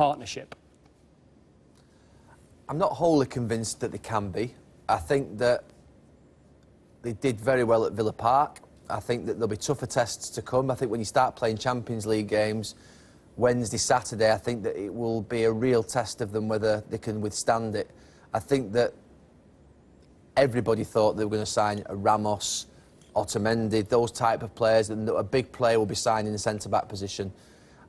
partnership? I'm not wholly convinced that they can be. I think that they did very well at Villa Park. I think that there'll be tougher tests to come. I think when you start playing Champions League games, Wednesday, Saturday, I think that it will be a real test of them whether they can withstand it. I think that everybody thought they were going to sign a Ramos, Otamendi, those type of players, and that a big player will be signed in the centre-back position.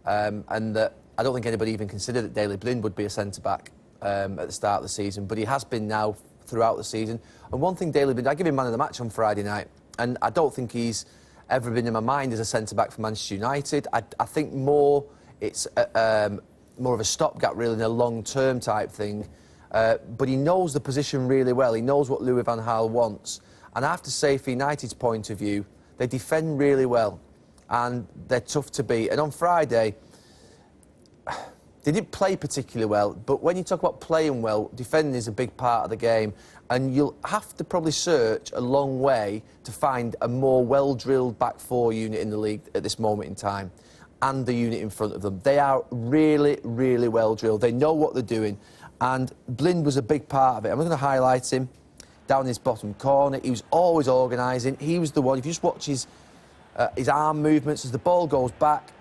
And that I don't think anybody even considered that Daley Blind would be a centre-back at the start of the season, but he has been now throughout the season. And one thing, Daley Blind, I give him man of the match on Friday night, and I don't think he's ever been in my mind as a centre-back for Manchester United. I think more it's more of a stopgap, really, than a long-term type thing. But he knows the position really well. He knows what Louis van Gaal wants. And I have to say, for United's point of view, they defend really well, and they're tough to beat. And on Friday, they didn't play particularly well, but when you talk about playing well, defending is a big part of the game, and you'll have to probably search a long way to find a more well-drilled back four unit in the league at this moment in time, and the unit in front of them. They are really, really well-drilled. They know what they're doing, and Blind was a big part of it. I'm going to highlight him down in his bottom corner. He was always organising. He was the one, if you just watch his arm movements as the ball goes back,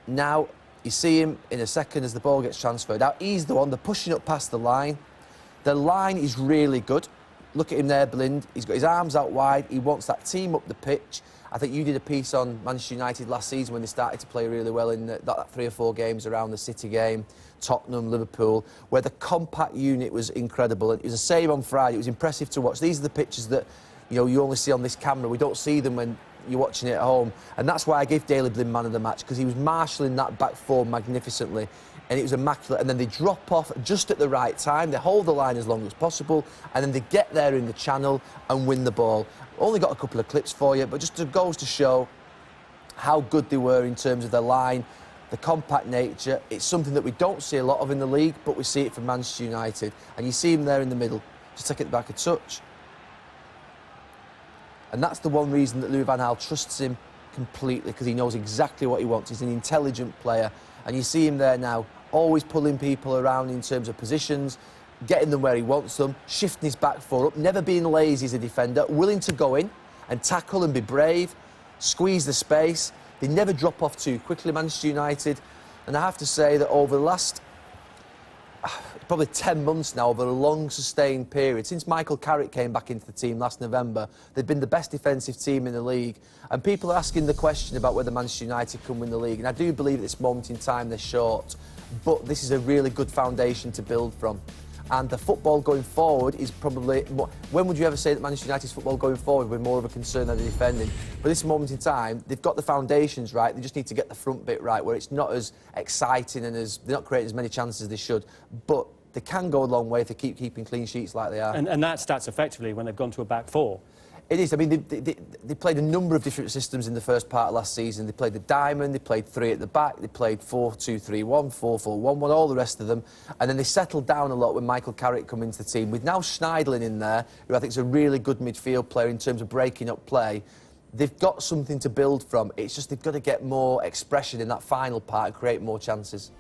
now you see him in a second as the ball gets transferred out. He's the one, they're pushing up past the line. The line is really good. Look at him there, Blind. He's got his arms out wide. He wants that team up the pitch. I think you did a piece on Manchester United last season when they started to play really well in that 3 or 4 games around the City game, Tottenham, Liverpool, where the compact unit was incredible. And it was the same on Friday. It was impressive to watch. These are the pictures that you only see on this camera. We don't see them when you're watching it at home. And that's why I gave Daley Blind man of the match, because he was marshalling that back four magnificently. And it was immaculate. And then they drop off just at the right time. They hold the line as long as possible. And then they get there in the channel and win the ball. Only got a couple of clips for you, but just goes to show how good they were in terms of their line, the compact nature. It's something that we don't see a lot of in the league, but we see it from Manchester United. And you see him there in the middle. Just take it back a touch. And that's the one reason that Louis van Gaal trusts him completely, because he knows exactly what he wants. He's an intelligent player. And you see him there now, always pulling people around in terms of positions, getting them where he wants them, shifting his back four up, never being lazy as a defender, willing to go in and tackle and be brave, squeeze the space. They never drop off too quickly, Manchester United. And I have to say that over the last probably 10 months now, over a long sustained period, since Michael Carrick came back into the team last November, they've been the best defensive team in the league. And people are asking the question about whether Manchester United can win the league. And I do believe at this moment in time they're short. But this is a really good foundation to build from. And the football going forward is probably more, when would you ever say that Manchester United's football going forward would be more of a concern than the defending? But at this moment in time, they've got the foundations right. They just need to get the front bit right, where it's not as exciting and they're not creating as many chances as they should. But they can go a long way if they keep keeping clean sheets like they are. And that starts effectively when they've gone to a back four. It is. I mean, they played a number of different systems in the first part of last season. They played the diamond, they played 3 at the back, they played 4-2-3-1, 4-4-1-1, all the rest of them. And then they settled down a lot when Michael Carrick come into the team. With now Schneiderlin in there, who I think is a really good midfield player in terms of breaking up play, they've got something to build from. It's just they've got to get more expression in that final part and create more chances.